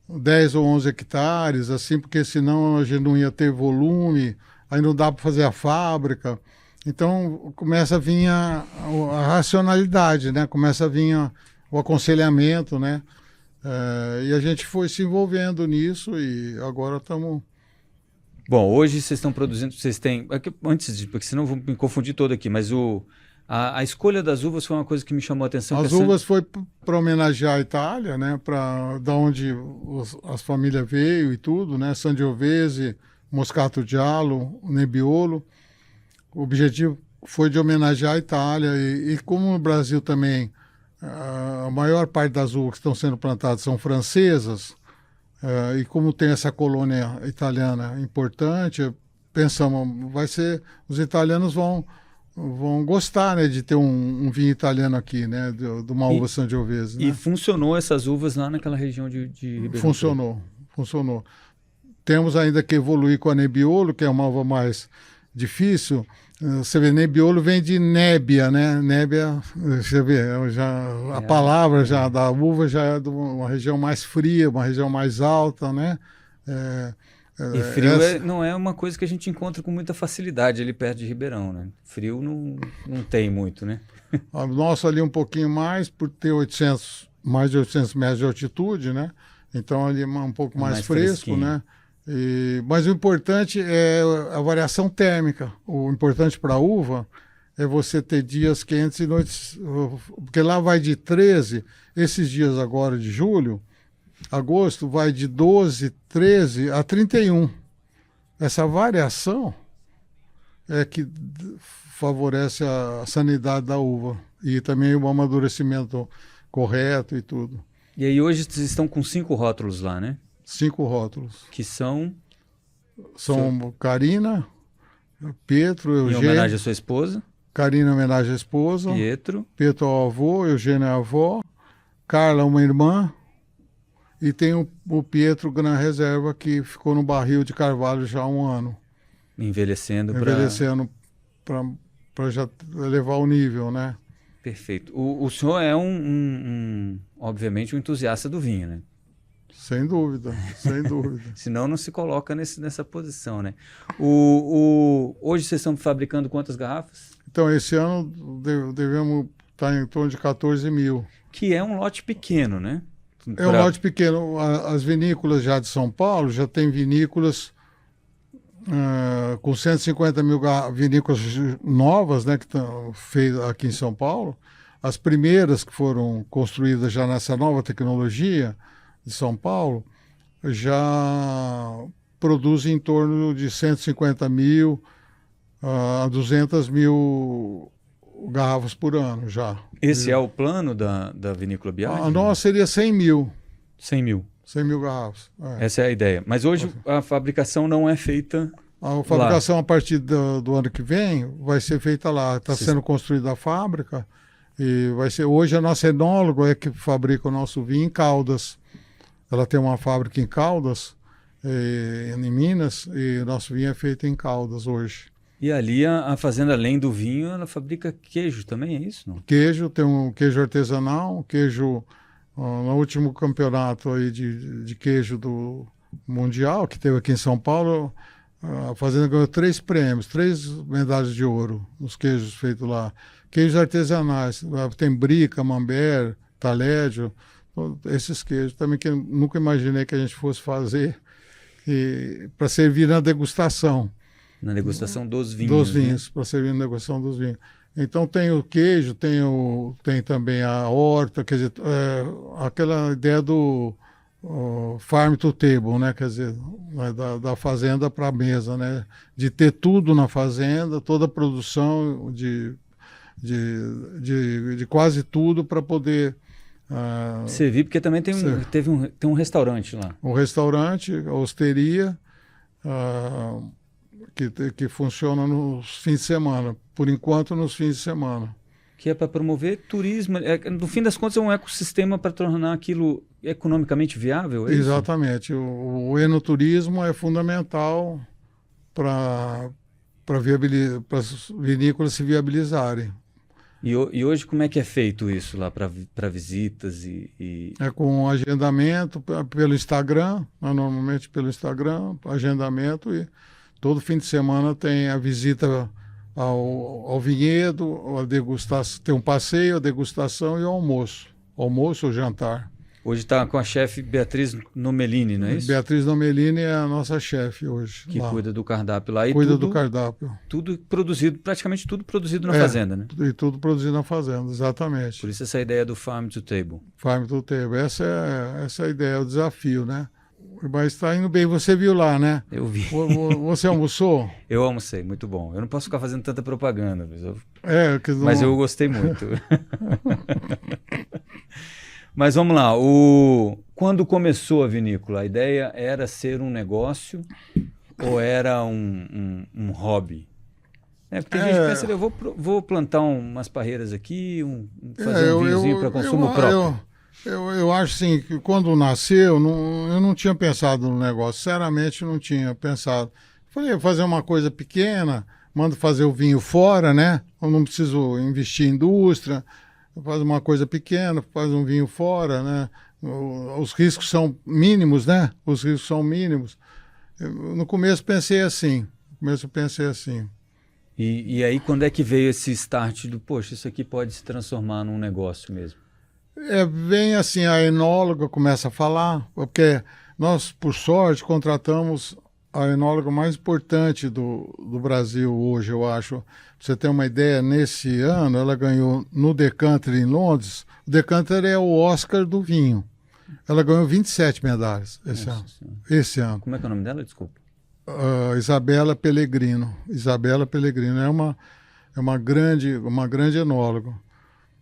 10 ou 11 hectares, assim, porque senão a gente não ia ter volume, aí não dá para fazer a fábrica. Então começa a vir a racionalidade, né? Começa a vir o aconselhamento, né? E a gente foi se envolvendo nisso e agora estamos... Bom, hoje vocês estão produzindo, vocês têm... porque senão eu vou me confundir todo aqui, mas a escolha das uvas foi uma coisa que me chamou a atenção. As uvas foi para homenagear a Itália, né? Da onde as famílias veio e tudo, né? Sangiovese, Moscato Giallo, Nebbiolo. O objetivo foi de homenagear a Itália e como no Brasil também a maior parte das uvas que estão sendo plantadas são francesas, e como tem essa colônia italiana importante, pensamos, os italianos vão gostar, né, de ter um vinho italiano aqui, né, de uma uva Sangiovese. Né? E funcionou essas uvas lá naquela região de Ribeirão Preto? Funcionou. Temos ainda que evoluir com a Nebbiolo, que é uma uva mais difícil. Você vê, Nebbiolo vem de nébia, né? Nébia, você vê, a palavra já da uva já é de uma região mais fria, uma região mais alta, né? E frio não é uma coisa que a gente encontra com muita facilidade ali perto de Ribeirão, né? Frio não tem muito, né? O nosso ali um pouquinho mais, por ter mais de 800 metros de altitude, né? Então ali é um pouco mais fresco, né? Mas o importante é a variação térmica. O importante para a uva é você ter dias quentes e noites... Porque lá vai de 13, esses dias agora de julho, agosto, vai de 12, 13 a 31. Essa variação é que favorece a sanidade da uva e também o amadurecimento correto e tudo. E aí hoje vocês estão com 5 rótulos lá, né? 5 rótulos. Que são? São Carina, Pietro, Eugênio. Em homenagem à sua esposa? Carina, em homenagem à esposa. Pietro. Pietro ao avô, Eugênio à avó. Carla, uma irmã. E tem o Pietro Gran Reserva, que ficou no barril de carvalho já há 1 ano. Envelhecendo para já elevar o nível, né? Perfeito. O senhor é obviamente um entusiasta do vinho, né? Sem dúvida, sem dúvida. Senão não se coloca nessa posição, né? Hoje vocês estão fabricando quantas garrafas? Então, esse ano devemos estar em torno de 14 mil. Que é um lote pequeno, né? É um lote pequeno. As vinícolas já de São Paulo já tem vinícolas com 150 mil vinícolas novas, né, que estão feitas aqui em São Paulo. As primeiras que foram construídas já nessa nova tecnologia de São Paulo já produzem em torno de 150 mil a 200 mil garrafas por ano já. Esse é o plano da Vinícola Biagi? A nossa seria 100 mil. 100 mil. 100 mil garrafas. Essa é a ideia. Mas hoje a fabricação não é feita a fabricação lá. A partir do ano que vem vai ser feita lá. Está sendo construída a fábrica e vai ser. Hoje a nossa enóloga é que fabrica o nosso vinho em Caldas. Ela tem uma fábrica em Caldas, em Minas, e o nosso vinho é feito em Caldas hoje. E ali a fazenda, além do vinho, ela fabrica queijo também, é isso? Não? Queijo, tem um queijo artesanal, queijo no último campeonato aí de queijo do Mundial, que teve aqui em São Paulo, a fazenda ganhou 3 prêmios, 3 medalhas de ouro, os queijos feitos lá. Queijos artesanais, tem brie, camembert, talédio, esses queijos também que eu nunca imaginei que a gente fosse fazer para servir na degustação. Na degustação dos vinhos. Dos vinhos, né? Para servir na degustação dos vinhos. Então tem o queijo, tem também a horta, quer dizer, aquela ideia do farm to table, né? Quer dizer, da fazenda para a mesa, né? De ter tudo na fazenda, toda a produção de quase tudo para poder servir, porque também tem um restaurante lá. Um restaurante, a hosteria, que funciona nos fins de semana, por enquanto nos fins de semana. Que é para promover turismo, no fim das contas é um ecossistema para tornar aquilo economicamente viável, é Exatamente, isso? O enoturismo é fundamental para as vinícolas se viabilizarem. E hoje como é que é feito isso lá para visitas É com agendamento pelo Instagram, normalmente pelo Instagram, agendamento, e todo fim de semana tem a visita ao vinhedo, a degustação, tem um passeio, a degustação e o almoço ou jantar. Hoje está com a chefe Beatriz Nomelini, não é isso? Beatriz Nomelini é a nossa chefe hoje. Que lá cuida do cardápio lá. Cuida do cardápio. Tudo produzido, praticamente tudo produzido na fazenda, né? E tudo produzido na fazenda, exatamente. Por isso essa ideia do Farm to Table. Farm to Table, essa é a ideia, o desafio, né? Mas está indo bem, você viu lá, né? Eu vi. Você almoçou? Eu almocei, muito bom. Eu não posso ficar fazendo tanta propaganda, mas eu gostei muito. Mas vamos lá, quando começou a vinícola, a ideia era ser um negócio ou era um hobby? Porque a gente pensa, eu vou plantar umas parreiras aqui, fazer um vinhozinho para consumo próprio. Eu acho assim, que quando nasceu, eu não tinha pensado no negócio, sinceramente não tinha pensado. Falei, vou fazer uma coisa pequena, mando fazer o vinho fora, né? Eu não preciso investir em indústria, faz uma coisa pequena, faz um vinho fora, né? Os riscos são mínimos, né? Os riscos são mínimos. No começo pensei assim, E aí quando é que veio esse start do, poxa, isso aqui pode se transformar num negócio mesmo? Vem assim, a enóloga começa a falar, porque nós, por sorte, contratamos a enóloga mais importante do Brasil hoje, eu acho. Pra você ter uma ideia, nesse ano ela ganhou no Decanter em Londres. O Decanter é o Oscar do vinho. Ela ganhou 27 medalhas esse ano. Como é que é o nome dela? Desculpa. Isabela Pellegrino. Isabela Pellegrino é uma grande enóloga.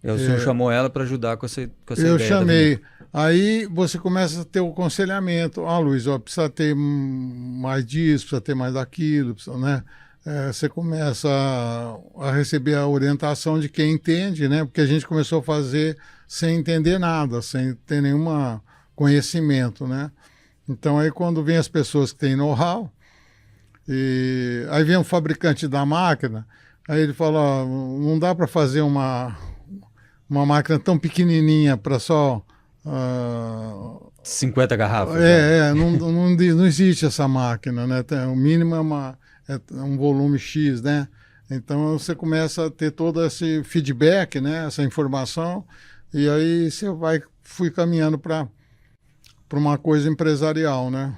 O senhor chamou ela para ajudar com essa ideia. Eu chamei. Aí você começa a ter o aconselhamento. Luiz, precisa ter mais disso, precisa ter mais daquilo, né? Você começa a receber a orientação de quem entende, né? Porque a gente começou a fazer sem entender nada, sem ter nenhum conhecimento, né? Então aí quando vem as pessoas que têm know-how, aí vem o fabricante da máquina, aí ele fala, não dá para fazer uma máquina tão pequenininha para só 50 garrafas. Não existe essa máquina, né? O mínimo é um volume X, né? Então você começa a ter todo esse feedback, né? Essa informação, e aí fui caminhando para uma coisa empresarial, né?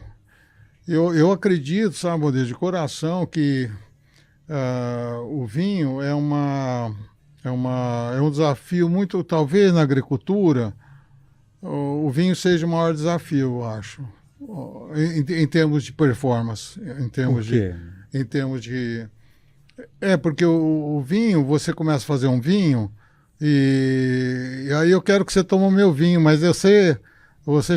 Eu acredito, sabe, Modeste, de coração, que o vinho é um desafio muito, talvez na agricultura, o vinho seja o maior desafio, eu acho, em termos de performance, Por quê? Porque o vinho, você começa a fazer um vinho, e aí eu quero que você tome o meu vinho, mas você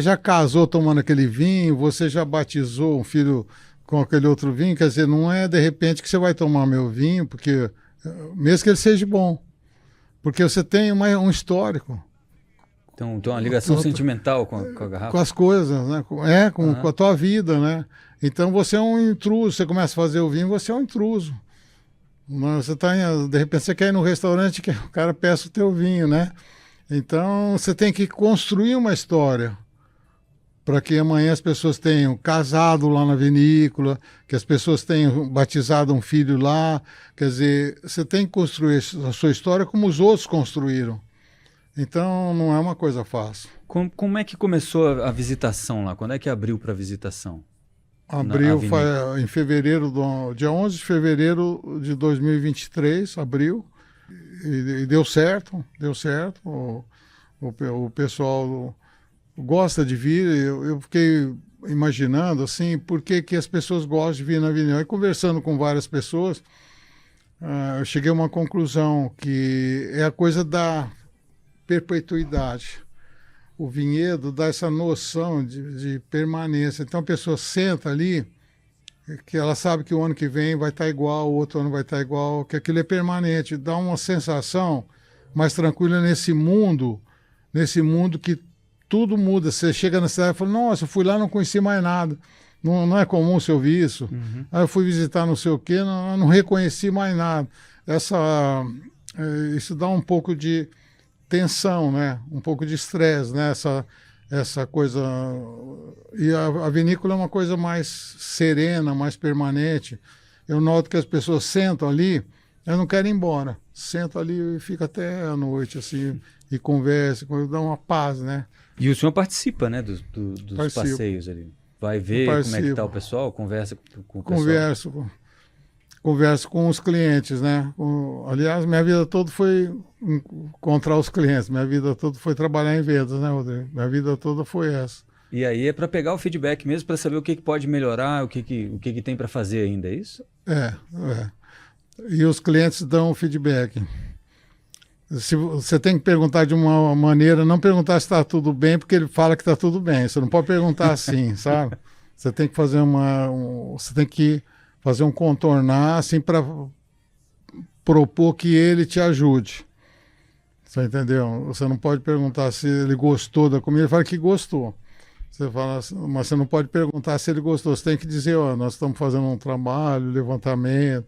já casou tomando aquele vinho, você já batizou um filho com aquele outro vinho, quer dizer, não é de repente que você vai tomar meu vinho, porque mesmo que ele seja bom, porque você tem um histórico. Então, tem uma ligação sentimental com a garrafa? Com as coisas, né? Com a tua vida, né? Então você é um intruso, você começa a fazer o vinho, você é um intruso. Você de repente você quer ir no restaurante que o cara peça o teu vinho, né? Então você tem que construir uma história para que amanhã as pessoas tenham casado lá na vinícola, que as pessoas tenham batizado um filho lá. Quer dizer, você tem que construir a sua história como os outros construíram. Então não é uma coisa fácil. Como é que começou a visitação lá? Quando é que abriu para visitação? Abriu em fevereiro, dia 11 de fevereiro de 2023, abriu, e deu certo. O pessoal gosta de vir. Eu fiquei imaginando assim, por que as pessoas gostam de vir na Vinhão. E conversando com várias pessoas, eu cheguei a uma conclusão, que é a coisa da perpetuidade. O vinhedo dá essa noção de permanência. Então a pessoa senta ali, que ela sabe que o ano que vem vai estar igual, o outro ano vai estar igual, que aquilo é permanente. Dá uma sensação mais tranquila nesse mundo que tudo muda. Você chega na cidade e fala, nossa, eu fui lá e não conheci mais nada. Não é comum você ouvir isso. Uhum. Aí eu fui visitar não sei o quê, não reconheci mais nada. Isso dá um pouco de tensão, né? Um pouco de estresse, né? Essa coisa. E a vinícola é uma coisa mais serena, mais permanente. Eu noto que as pessoas sentam ali, elas não querem ir embora. Sentam ali e fica até a noite, assim, e conversa, dá uma paz, né? E o senhor participa, né, dos passeios ali? Vai ver como é que está o pessoal, conversa com o pessoal? Converso com os clientes, né? Aliás, minha vida toda foi encontrar os clientes. Minha vida toda foi trabalhar em vendas, né, Rodrigo? Minha vida toda foi essa. E aí é para pegar o feedback mesmo, para saber o que pode melhorar, o que tem para fazer ainda, é isso? E os clientes dão o feedback. Se você tem que perguntar de uma maneira, não perguntar se está tudo bem, porque ele fala que está tudo bem. Você não pode perguntar assim, sabe? Você tem que fazer fazer um contornar assim para propor que ele te ajude. Você entendeu? Você não pode perguntar se ele gostou da comida, ele fala que gostou. Você fala, mas você não pode perguntar se ele gostou. Você tem que dizer, nós estamos fazendo um trabalho, levantamento.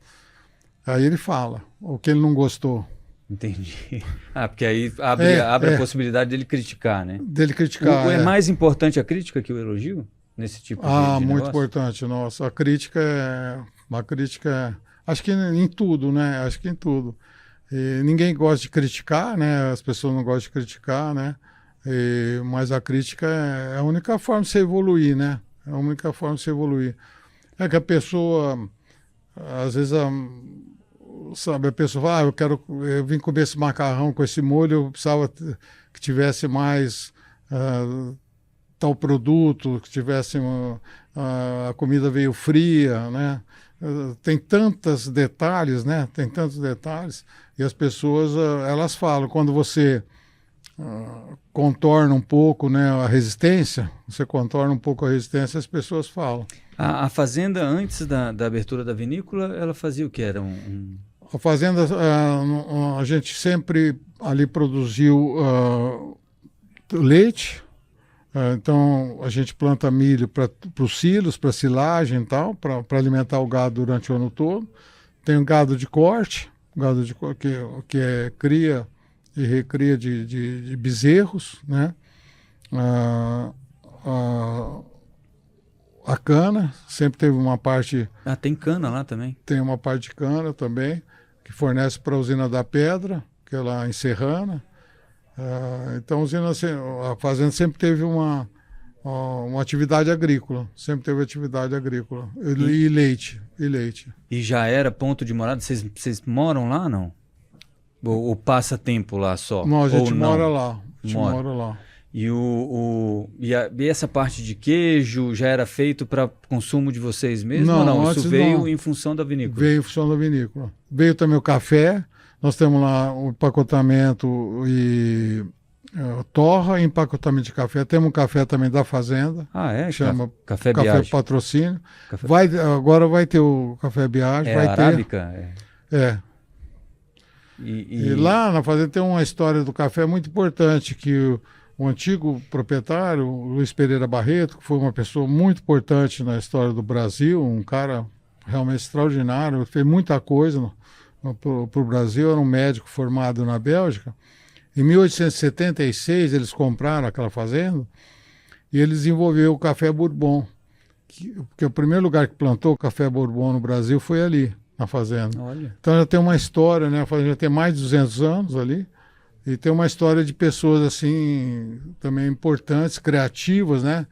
Aí ele fala o que ele não gostou. Entendi. Porque aí abre a possibilidade dele criticar, né? Dele criticar. É mais importante a crítica que o elogio? Nesse tipo de muito negócio? Importante, nossa. A crítica acho que em tudo, né? Acho que em tudo. E ninguém gosta de criticar, né? As pessoas não gostam de criticar, né? Mas a crítica é a única forma de você evoluir, né? É a única forma de você evoluir. É que a pessoa, às vezes, sabe, a pessoa fala, eu vim comer esse macarrão com esse molho, eu precisava que tivesse mais tal produto, que tivesse a comida veio fria, né? Tem tantos detalhes, né? Tem tantos detalhes, e as pessoas, elas falam, quando você contorna um pouco, né, a resistência, as pessoas falam. A fazenda, antes da abertura da vinícola, ela fazia o que? Era A fazenda, a gente sempre ali produziu leite. Então a gente planta milho para os silos, para silagem e tal, para alimentar o gado durante o ano todo. Tem um gado de corte, que é cria e recria de bezerros, né? a cana, sempre teve uma parte... Ah, tem cana lá também? Tem uma parte de cana também, que fornece para a usina da Pedra, que é lá em Serrana. Então a fazenda sempre teve uma atividade agrícola, sempre teve atividade agrícola. E leite. E já era ponto de morada? Vocês moram lá, não? Ou passa tempo lá só? Não, a gente ou não? mora lá. A gente mora lá. E essa parte de queijo já era feito para consumo de vocês mesmos? Não, ou não? antes Isso veio não. em função da vinícola? Veio em função da vinícola. Veio também o café. Nós temos lá o empacotamento e torra e empacotamento de café. Temos um café também da fazenda. Ah, é? Chama Café Café Biagi. Patrocínio. Agora vai ter o Café Biagi. Vai arábica? É. E lá na fazenda tem uma história do café muito importante, que o antigo proprietário, Luiz Pereira Barreto, que foi uma pessoa muito importante na história do Brasil, um cara realmente extraordinário, fez muita coisa para o Brasil, era um médico formado na Bélgica. Em 1876 eles compraram aquela fazenda e ele desenvolveu o café Bourbon, porque o primeiro lugar que plantou o café Bourbon no Brasil foi ali, na fazenda. Olha. Então já tem uma história, né? A fazenda já tem mais de 200 anos ali. E tem uma história de pessoas assim também importantes, criativas, né?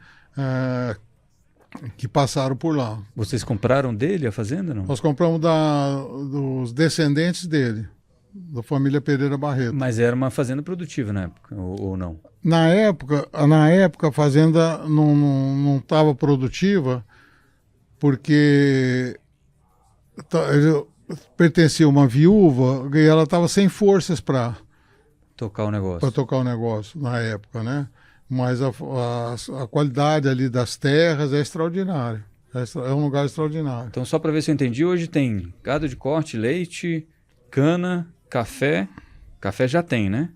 Que passaram por lá. Vocês compraram dele a fazenda, não? Nós compramos dos descendentes dele, da família Pereira Barreto. Mas era uma fazenda produtiva na época, ou não? Na época a fazenda não estava produtiva porque pertencia a uma viúva e ela estava sem forças para tocar o negócio. Para tocar o negócio na época, né? Mas a qualidade ali das terras é extraordinária. É um lugar extraordinário. Então, só para ver se eu entendi, hoje tem gado de corte, leite, cana, café. Café já tem, né?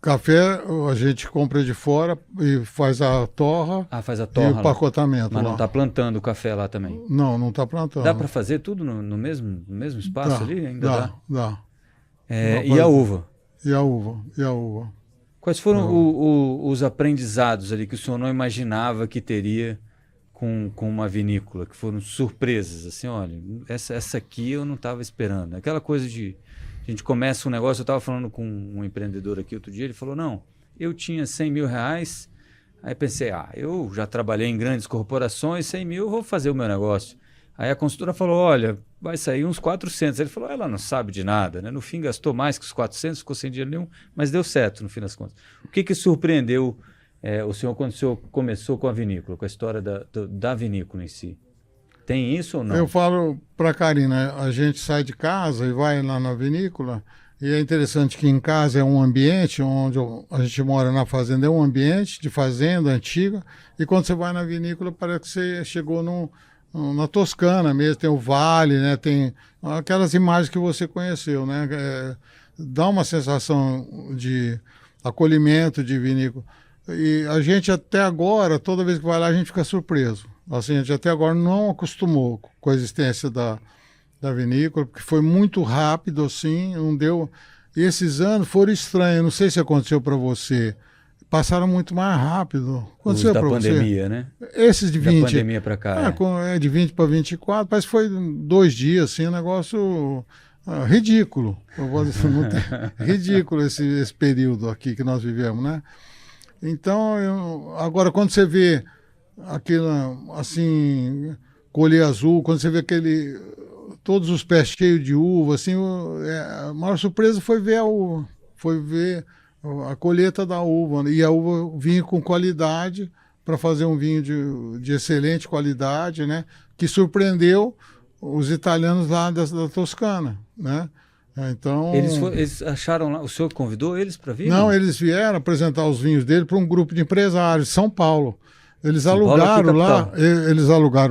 Café a gente compra de fora e faz a torra. Ah, faz a torra. E o empacotamento. Mas lá. não está plantando o café lá também? Não está plantando. Dá para fazer tudo no mesmo espaço ali? Ainda dá. E a uva? E a uva. Quais foram os aprendizados ali que o senhor não imaginava que teria com uma vinícola, que foram surpresas? Assim, olha, essa aqui eu não estava esperando. Aquela coisa de... A gente começa um negócio, eu estava falando com um empreendedor aqui outro dia, ele falou, não, eu tinha 100 mil reais, aí pensei, eu já trabalhei em grandes corporações, 100 mil, eu vou fazer o meu negócio. Aí a consultora falou, olha, vai sair uns 400. Ele falou, ela não sabe de nada, né? No fim gastou mais que os 400, ficou sem dinheiro nenhum, mas deu certo no fim das contas. O que surpreendeu o senhor quando o senhor começou com a vinícola, com a história da vinícola em si? Tem isso ou não? Eu falo para a Karina, a gente sai de casa e vai lá na vinícola, e é interessante que em casa é um ambiente, onde a gente mora na fazenda, é um ambiente de fazenda antiga, e quando você vai na vinícola parece que você chegou na Toscana mesmo, tem o vale, né? Tem aquelas imagens que você conheceu, né? Dá uma sensação de acolhimento de vinícola. E a gente até agora, toda vez que vai lá, a gente fica surpreso. Assim, a gente até agora não acostumou com a existência da vinícola, porque foi muito rápido, assim, não deu... E esses anos foram estranhos, não sei se aconteceu para você, passaram muito mais rápido. Aconteceu para você? Da pandemia, né? Esses de 20... Da pandemia para cá. De 20 para 24, parece que foi 2 dias, assim, um negócio ridículo. Ridículo esse período aqui que nós vivemos, né? Então, agora, quando você vê aquilo, assim, colher azul, quando você vê todos os pés cheios de uva, assim, a maior surpresa foi ver a uva, foi ver a colheita da uva, e a uva vinha com qualidade para fazer um vinho de excelente qualidade, né? Que surpreendeu os italianos lá da Toscana, né? Então, eles acharam lá, o senhor convidou eles para vir? Não, eles vieram apresentar os vinhos dele para um grupo de empresários de São Paulo. Eles alugaram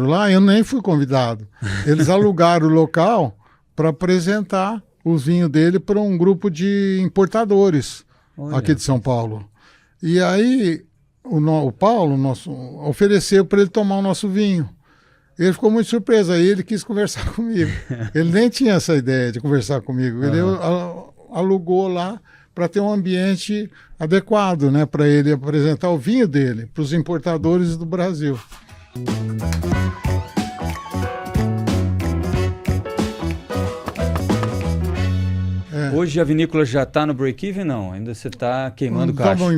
lá, eu nem fui convidado. Eles alugaram o local para apresentar os vinhos dele para um grupo de importadores aqui de São Paulo. E aí o Paulo ofereceu para ele tomar o nosso vinho. Ele ficou muito surpreso, aí ele quis conversar comigo. Ele nem tinha essa ideia de conversar comigo. Ele alugou lá para ter um ambiente adequado, né, para ele apresentar o vinho dele para os importadores do Brasil. Hoje a vinícola já está no break-even, não? Ainda você está queimando caixa? Estamos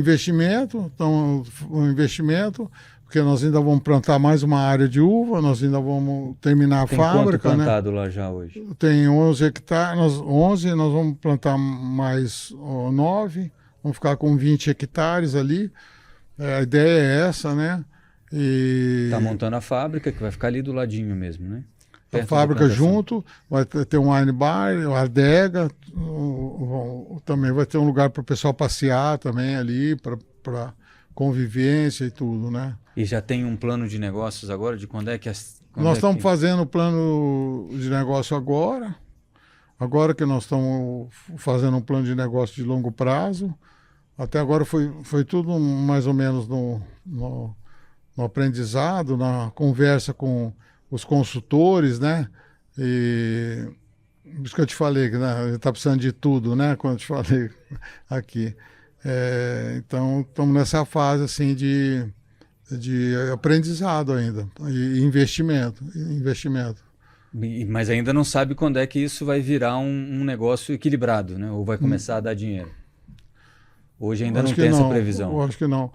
um investimento, porque nós ainda vamos plantar mais uma área de uva, nós ainda vamos terminar a fábrica. Tem quanto plantado lá já hoje? Tem 11 hectares, 11, nós vamos plantar mais 9, vamos ficar com 20 hectares ali. A ideia é essa, né? Está montando a fábrica, que vai ficar ali do ladinho mesmo, né? A fábrica junto, vai ter um wine bar, uma adega, também vai ter um lugar para o pessoal passear também ali, para convivência e tudo, né? E já tem um plano de negócios agora, de quando é que... Nós estamos fazendo o plano de negócio agora que nós estamos fazendo um plano de negócio de longo prazo. Até agora foi tudo mais ou menos no aprendizado, na conversa com os consultores, né? E por isso que eu te falei que, né, a gente está precisando de tudo, né? Quando eu te falei aqui. Então, estamos nessa fase assim de aprendizado ainda e investimento. Mas ainda não sabe quando é que isso vai virar um negócio equilibrado, né? Ou vai começar a dar dinheiro. Hoje ainda não tem essa previsão. Eu acho que não.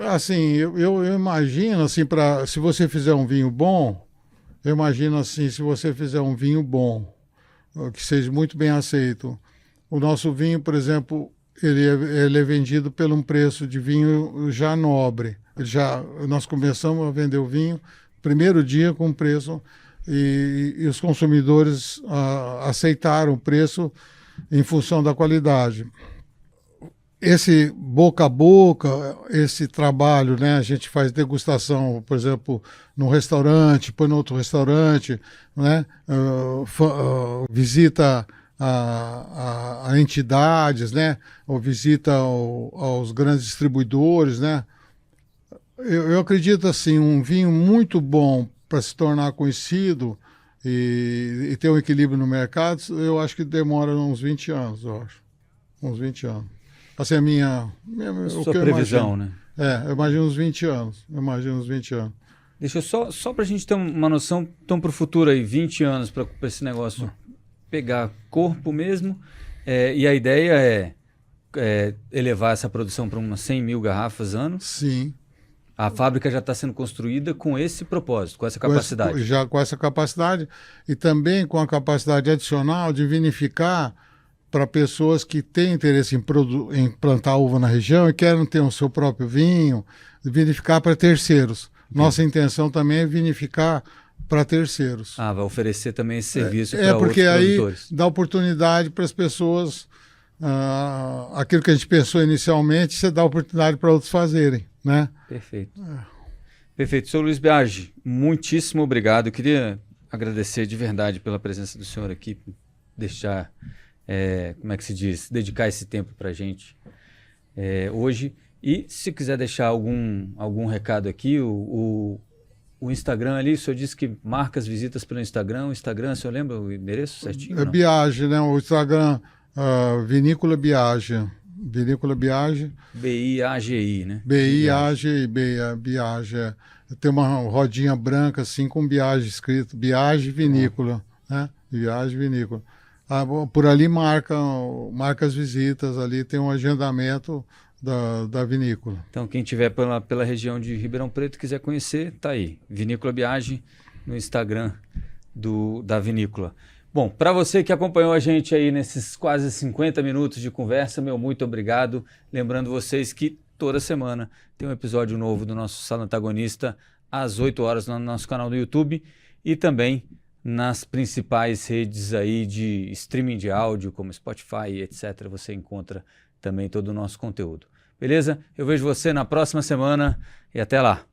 Assim, eu imagino assim, se você fizer um vinho bom, eu imagino assim, se você fizer um vinho bom, que seja muito bem aceito. O nosso vinho, por exemplo, ele é vendido por um preço de vinho já nobre. Nós começamos a vender o vinho primeiro dia com preço e os consumidores aceitaram o preço em função da qualidade. Esse boca a boca, esse trabalho, né? A gente faz degustação, por exemplo, num restaurante, põe no outro restaurante, né? Visita a entidades, né? Ou visita aos grandes distribuidores, né? Eu acredito assim, um vinho muito bom para se tornar conhecido e ter um equilíbrio no mercado, eu acho que demora uns 20 anos, eu acho. Uns 20 anos. Assim, sua previsão, né? Eu imagino uns 20 anos. Deixa eu só para a gente ter uma noção, então para o futuro aí, 20 anos para esse negócio pegar corpo mesmo, e a ideia é elevar essa produção para umas 100 mil garrafas ano. Sim. A fábrica já está sendo construída com esse propósito, com essa capacidade. Já com essa capacidade e também com a capacidade adicional de vinificar para pessoas que têm interesse em plantar uva na região e querem ter o seu próprio vinho, vinificar para terceiros. Nossa intenção também é vinificar para terceiros. Vai oferecer também esse serviço para outros produtores. Porque aí dá oportunidade para as pessoas, aquilo que a gente pensou inicialmente, você dá oportunidade para outros fazerem, né? Perfeito. Perfeito. Sr. Luiz Biagi, muitíssimo obrigado. Eu queria agradecer de verdade pela presença do senhor aqui, deixar... como é que se diz, dedicar esse tempo para a gente hoje. E se quiser deixar algum recado aqui, o Instagram ali, o senhor disse que marca as visitas pelo Instagram. O Instagram, o senhor lembra o endereço certinho? Biagi, né? O Instagram, Vinícola Biagi. Vinícola Biagi. B-I-A-G-I, né? B-I-A-G-I, Biagi. Tem uma rodinha branca assim com Biagi escrito, Biagi Vinícola, né? Biagi Vinícola. Por ali marca as visitas, ali tem um agendamento da vinícola. Então, quem estiver pela região de Ribeirão Preto quiser conhecer, tá aí. Vinícola Biagi no Instagram da vinícola. Bom, para você que acompanhou a gente aí nesses quase 50 minutos de conversa, meu muito obrigado. Lembrando vocês que toda semana tem um episódio novo do nosso Sala Antagonista às 8 horas no nosso canal do YouTube e também nas principais redes aí de streaming de áudio, como Spotify, etc. Você encontra também todo o nosso conteúdo. Beleza? Eu vejo você na próxima semana e até lá.